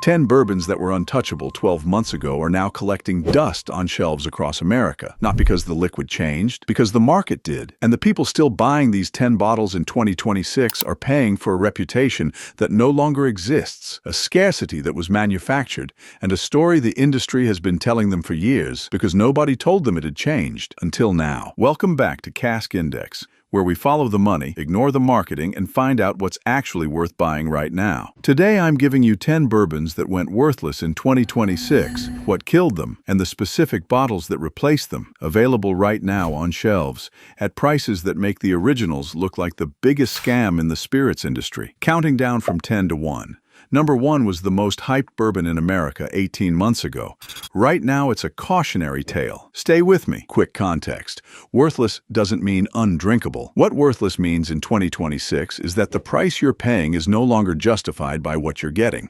10 bourbons that were untouchable 12 months ago are now collecting dust on shelves across America. Not because the liquid changed, because the market did. And the people still buying these 10 bottles in 2026 are paying for a reputation that no longer exists, a scarcity that was manufactured, and a story the industry has been telling them for years because nobody told them it had changed until now. Welcome back to Cask Index, where we follow the money, ignore the marketing, and find out what's actually worth buying right now. Today I'm giving you 10 bourbons that went worthless in 2026, what killed them, and the specific bottles that replaced them, available right now on shelves, at prices that make the originals look like the biggest scam in the spirits industry. Counting down from 10 to 1. Number 1 was the most hyped bourbon in America 18 months ago. Right now, it's a cautionary tale. Stay with me. Quick context. Worthless doesn't mean undrinkable. What worthless means in 2026 is that the price you're paying is no longer justified by what you're getting.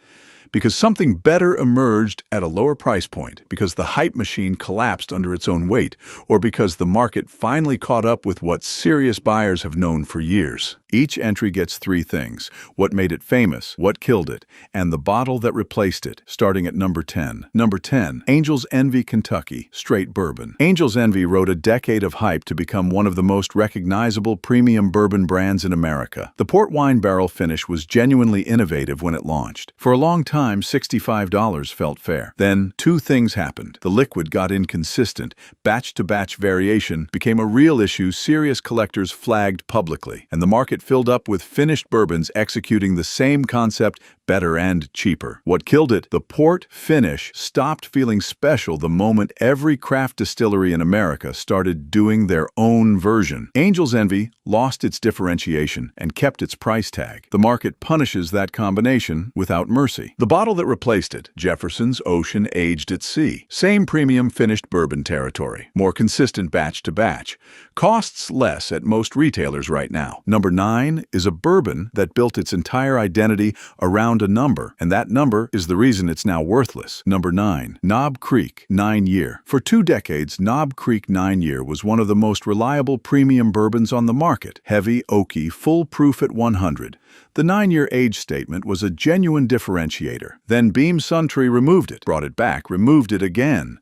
Because something better emerged at a lower price point, because the hype machine collapsed under its own weight, or because the market finally caught up with what serious buyers have known for years. Each entry gets 3 things: what made it famous, what killed it, and the bottle that replaced it, starting at number 10. Number 10, Angel's Envy Kentucky Straight Bourbon. Angel's Envy rode a decade of hype to become one of the most recognizable premium bourbon brands in America. The port wine barrel finish was genuinely innovative when it launched. For a long time, $65 felt fair. Then, 2 things happened. The liquid got inconsistent, batch-to-batch variation became a real issue serious collectors flagged publicly, and the market filled up with finished bourbons executing the same concept, better and cheaper. What killed it? The port finish stopped feeling special the moment every craft distillery in America started doing their own version. Angel's Envy lost its differentiation and kept its price tag. The market punishes that combination without mercy. The bottle that replaced it, Jefferson's Ocean Aged at Sea. Same premium finished bourbon territory. More consistent batch to batch. Costs less at most retailers right now. Number 9 is a bourbon that built its entire identity around a number, and that number is the reason it's now worthless. Number 9, Knob Creek 9-Year. For 2 decades, Knob Creek 9-Year was one of the most reliable premium bourbons on the market. Heavy, oaky, full proof at 100. The 9-year age statement was a genuine differentiator. Then Beam Suntory removed it, brought it back, removed it again.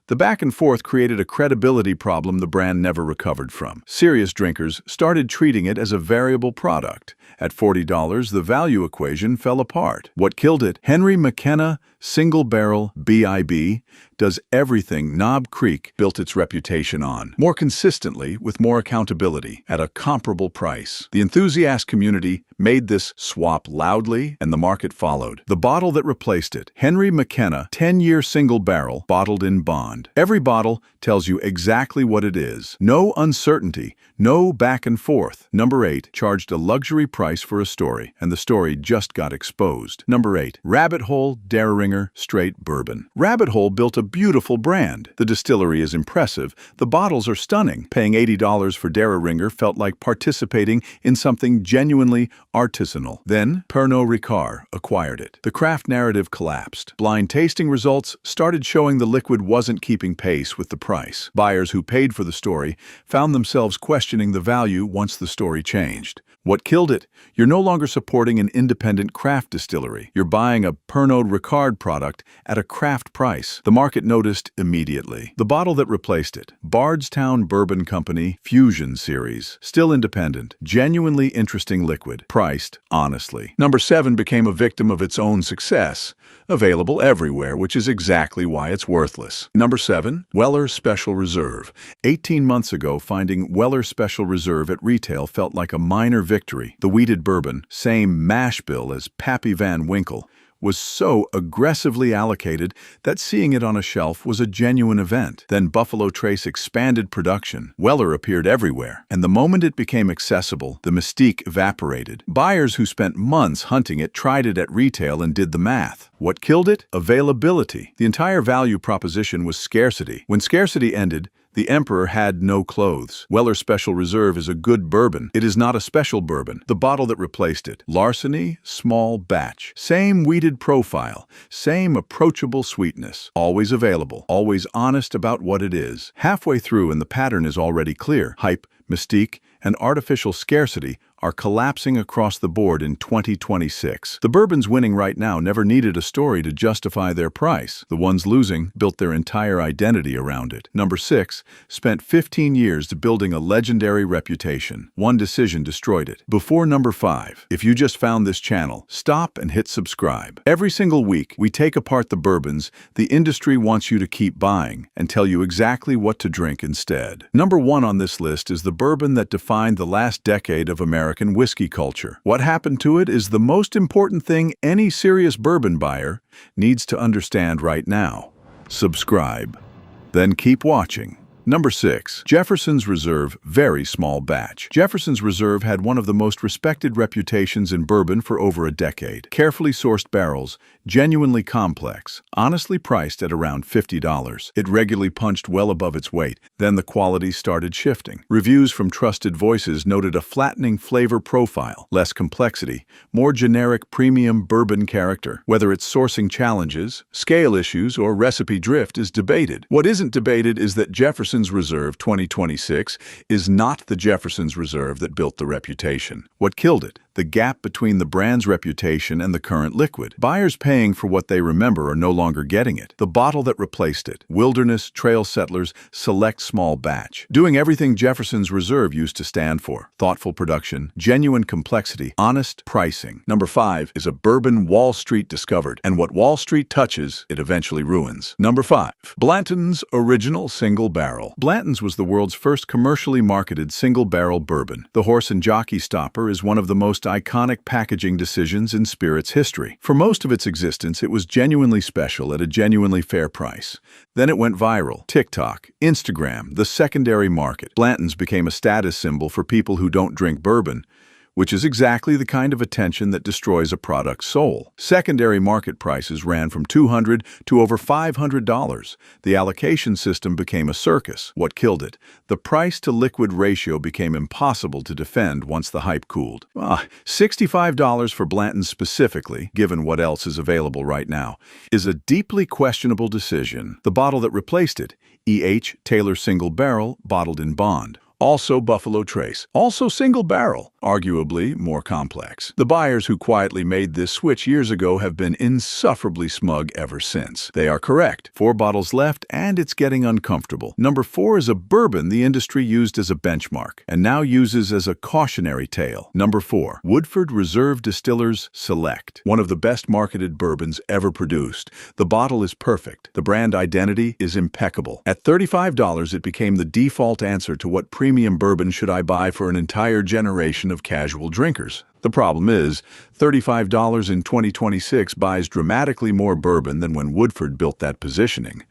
The back and forth created a credibility problem the brand never recovered from. Serious drinkers started treating it as a variable product. At $40, the value equation fell apart. What killed it? Henry McKenna Single Barrel BIB does everything Knob Creek built its reputation on. More consistently, with more accountability, at a comparable price. The enthusiast community made this swap loudly, and the market followed. The bottle that replaced it, Henry McKenna 10-Year Single Barrel, bottled in bond. Every bottle tells you exactly what it is. No uncertainty, no back and forth. Number 8 charged a luxury price for a story, and the story just got exposed. Number 8, Rabbit Hole Dareringer Straight Bourbon. Rabbit Hole built a beautiful brand. The distillery is impressive. The bottles are stunning. Paying $80 for Dareringer felt like participating in something genuinely artisanal. Then, Pernod Ricard acquired it. The craft narrative collapsed. Blind tasting results started showing the liquid wasn't keeping pace with the price. Buyers who paid for the story found themselves questioning the value once the story changed. What killed it? You're no longer supporting an independent craft distillery. You're buying a Pernod Ricard product at a craft price. The market noticed immediately. The bottle that replaced it, Bardstown Bourbon Company Fusion Series. Still independent, genuinely interesting liquid, priced honestly. Number 7 became a victim of its own success. Available everywhere, which is exactly why it's worthless. Number 7, Weller Special Reserve. 18 months ago, finding Weller Special Reserve at retail felt like a minor victory. The wheated bourbon, same mash bill as Pappy Van Winkle, was so aggressively allocated that seeing it on a shelf was a genuine event. Then Buffalo Trace expanded production. Weller appeared everywhere, and the moment it became accessible, the mystique evaporated. Buyers who spent months hunting it tried it at retail and did the math. What killed it? Availability. The entire value proposition was scarcity. When scarcity ended, the emperor had no clothes. Weller Special Reserve is a good bourbon. It is not a special bourbon. The bottle that replaced it, Larceny Small Batch. Same wheated profile, same approachable sweetness. Always available, always honest about what it is. Halfway through and the pattern is already clear. Hype, mystique, and artificial scarcity are collapsing across the board in 2026. The bourbons winning right now never needed a story to justify their price. The ones losing built their entire identity around it. Number 6, spent 15 years building a legendary reputation. One decision destroyed it. Before number 5, if you just found this channel, stop and hit subscribe. Every single week, we take apart the bourbons the industry wants you to keep buying and tell you exactly what to drink instead. Number 1 on this list is the bourbon that defined the last decade of American whiskey culture. What happened to it is the most important thing any serious bourbon buyer needs to understand right now. Subscribe, then keep watching. Number 6, Jefferson's Reserve Very Small Batch. Jefferson's Reserve had one of the most respected reputations in bourbon for over a decade. Carefully sourced barrels, genuinely complex, honestly priced at around $50. It regularly punched well above its weight. Then the quality started shifting. Reviews from trusted voices noted a flattening flavor profile, less complexity, more generic premium bourbon character. Whether it's sourcing challenges, scale issues, or recipe drift is debated. What isn't debated is that Jefferson's Reserve 2026 is not the Jefferson's Reserve that built the reputation. What killed it? The gap between the brand's reputation and the current liquid. Buyers paying for what they remember are no longer getting it. The bottle that replaced it. Wilderness, Trail Settlers, Select Small Batch. Doing everything Jefferson's Reserve used to stand for. Thoughtful production, genuine complexity, honest pricing. Number 5 is a bourbon Wall Street discovered, and what Wall Street touches, it eventually ruins. Number 5, Blanton's Original Single Barrel. Blanton's was the world's first commercially marketed single-barrel bourbon. The horse and jockey stopper is one of the most iconic packaging decisions in spirits history. For most of its existence, it was genuinely special at a genuinely fair price. Then it went viral. TikTok, Instagram, the secondary market. Blanton's became a status symbol for people who don't drink bourbon, which is exactly the kind of attention that destroys a product's soul. Secondary market prices ran from $200 to over $500. The allocation system became a circus. What killed it? The price-to-liquid ratio became impossible to defend once the hype cooled. $65 for Blanton specifically, given what else is available right now, is a deeply questionable decision. The bottle that replaced it, E.H. Taylor Single Barrel, bottled in bond. Also Buffalo Trace, also single barrel, arguably more complex. The buyers who quietly made this switch years ago have been insufferably smug ever since. They are correct. 4 bottles left, and it's getting uncomfortable. Number 4 is a bourbon the industry used as a benchmark, and now uses as a cautionary tale. Number 4, Woodford Reserve Distillers Select. One of the best marketed bourbons ever produced. The bottle is perfect. The brand identity is impeccable. At $35, it became the default answer to what premium bourbon should I buy for an entire generation of casual drinkers. The problem is, $35 in 2026 buys dramatically more bourbon than when Woodford built that positioning.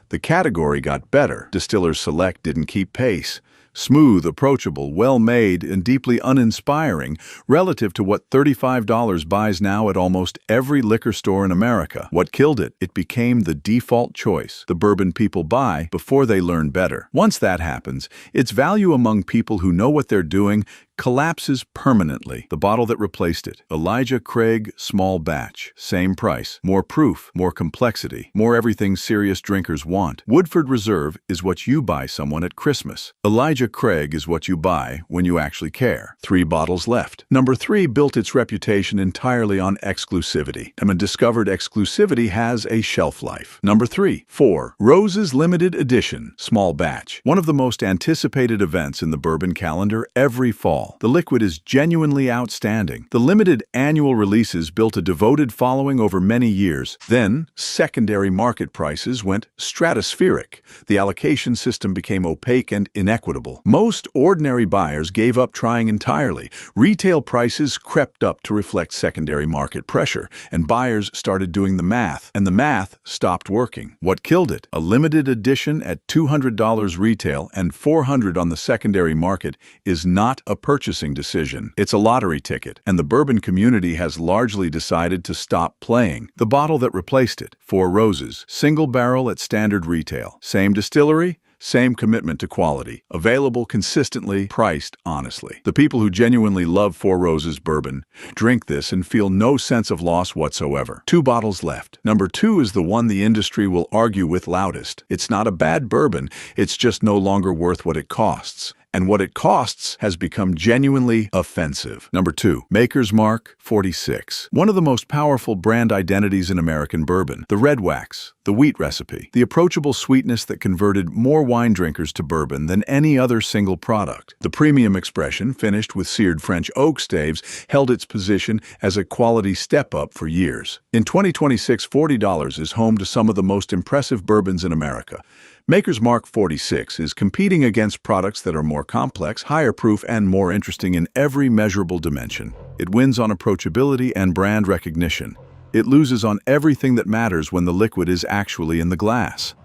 The category got better. Distillers Select didn't keep pace. Smooth, approachable, well-made, and deeply uninspiring relative to what $35 buys now at almost every liquor store in America. What killed it? It became the default choice, the bourbon people buy before they learn better. Once that happens, its value among people who know what they're doing collapses permanently. The bottle that replaced it, Elijah Craig Small Batch. Same price, more proof, more complexity, more everything serious drinkers want. Woodford Reserve is what you buy someone at Christmas. Elijah Craig is what you buy when you actually care. 3 bottles left. Number 3 built its reputation entirely on exclusivity. And when discovered exclusivity has a shelf life. Number 4, Rose's Limited Edition Small Batch. One of the most anticipated events in the bourbon calendar every fall. The liquid is genuinely outstanding. The limited annual releases built a devoted following over many years. Then, secondary market prices went stratospheric. The allocation system became opaque and inequitable. Most ordinary buyers gave up trying entirely. Retail prices crept up to reflect secondary market pressure, and buyers started doing the math, and the math stopped working. What killed it? A limited edition at $200 retail and $400 on the secondary market is not a purchasing decision. It's a lottery ticket, and the bourbon community has largely decided to stop playing. The bottle that replaced it, 4 Roses, single barrel at standard retail. Same distillery, same commitment to quality. Available consistently, priced honestly. The people who genuinely love 4 Roses bourbon drink this and feel no sense of loss whatsoever. 2 bottles left. Number 2 is the one the industry will argue with loudest. It's not a bad bourbon, it's just no longer worth what it costs. and what it costs has become genuinely offensive. Number 2. Maker's Mark 46. One of the most powerful brand identities in American bourbon. The red wax, the wheat recipe, the approachable sweetness that converted more wine drinkers to bourbon than any other single product. The premium expression, finished with seared French oak staves, held its position as a quality step-up for years. In 2026, $40 is home to some of the most impressive bourbons in America. Maker's Mark 46 is competing against products that are more complex, higher proof, and more interesting in every measurable dimension. It wins on approachability and brand recognition. It loses on everything that matters when the liquid is actually in the glass.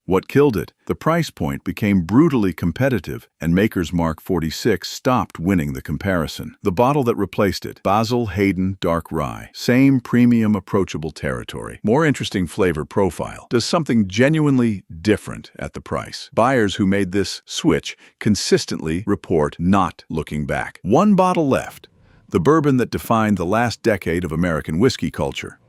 What killed it? The price point became brutally competitive, and Maker's Mark 46 stopped winning the comparison. The bottle that replaced it, Basil Hayden Dark Rye. Same premium approachable territory. More interesting flavor profile. Does something genuinely different at the price. Buyers who made this switch consistently report not looking back. One bottle left. The bourbon that defined the last decade of American whiskey culture.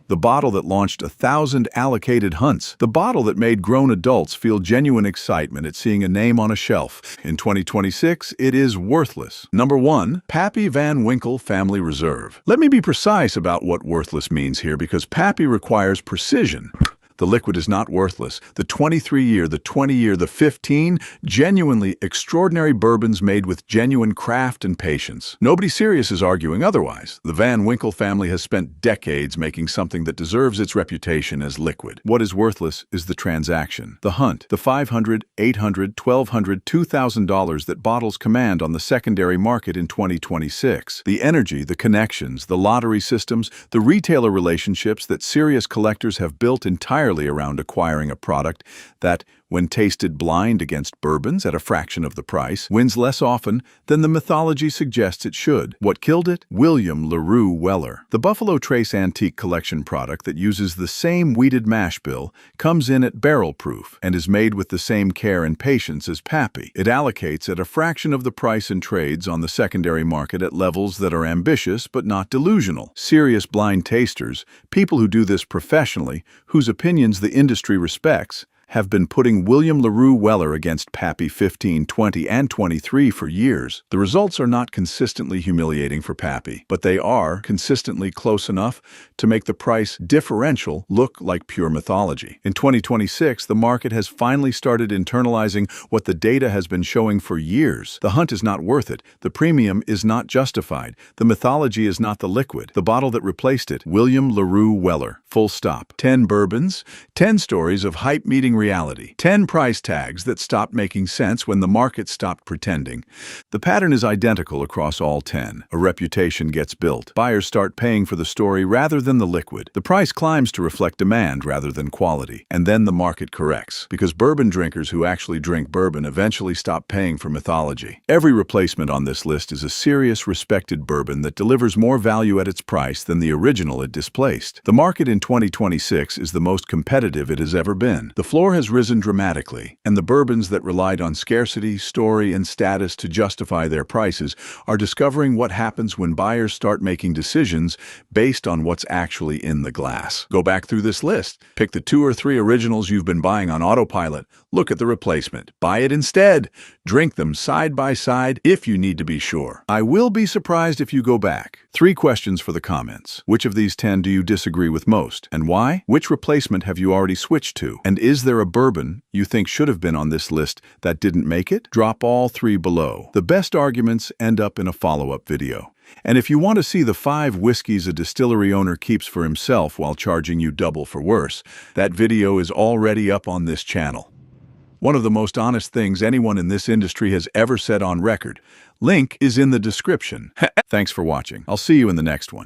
The bottle that launched 1,000 allocated hunts. The bottle that made grown adults feel genuine excitement at seeing a name on a shelf. In 2026, it is worthless. Number 1. Pappy Van Winkle Family Reserve. Let me be precise about what worthless means here, because Pappy requires precision. The liquid is not worthless. The 23-year, the 20-year, the 15, genuinely extraordinary bourbons made with genuine craft and patience. Nobody serious is arguing otherwise. The Van Winkle family has spent decades making something that deserves its reputation as liquid. What is worthless is the transaction, the hunt, the $500, $800, $1,200, $2,000 that bottles command on the secondary market in 2026. The energy, the connections, the lottery systems, the retailer relationships that serious collectors have built entirely around acquiring a product that, when tasted blind against bourbons at a fraction of the price, wins less often than the mythology suggests it should. What killed it? William LaRue Weller. The Buffalo Trace Antique Collection product that uses the same wheated mash bill comes in at barrel proof and is made with the same care and patience as Pappy. It allocates at a fraction of the price and trades on the secondary market at levels that are ambitious but not delusional. Serious blind tasters, people who do this professionally, whose opinions the industry respects, have been putting William LaRue Weller against Pappy 15, 20, and 23 for years. The results are not consistently humiliating for Pappy, but they are consistently close enough to make the price differential look like pure mythology. In 2026, the market has finally started internalizing what the data has been showing for years. The hunt is not worth it. The premium is not justified. The mythology is not the liquid. The bottle that replaced it, William LaRue Weller. Full stop. 10 bourbons, 10 stories of hype meeting reality, 10 price tags that stopped making sense when the market stopped pretending. The pattern is identical across all 10. A reputation gets built. Buyers start paying for the story rather than the liquid. The price climbs to reflect demand rather than quality. And then the market corrects, because bourbon drinkers who actually drink bourbon eventually stop paying for mythology. Every replacement on this list is a serious, respected bourbon that delivers more value at its price than the original it displaced. The market in 2026 is the most competitive it has ever been. The floor has risen dramatically, and the bourbons that relied on scarcity, story, and status to justify their prices are discovering what happens when buyers start making decisions based on what's actually in the glass. Go back through this list. Pick the 2 or 3 originals you've been buying on autopilot. Look at the replacement. Buy it instead. Drink them side by side if you need to be sure. I will be surprised if you go back. 3 questions for the comments. Which of these 10 do you disagree with most, and why? Which replacement have you already switched to? And is there a bourbon you think should have been on this list that didn't make it? Drop all 3 below. The best arguments end up in a follow-up video. And if you want to see the 5 whiskeys a distillery owner keeps for himself while charging you double for worse, that video is already up on this channel. One of the most honest things anyone in this industry has ever said on record. Link is in the description. Thanks for watching. I'll see you in the next one.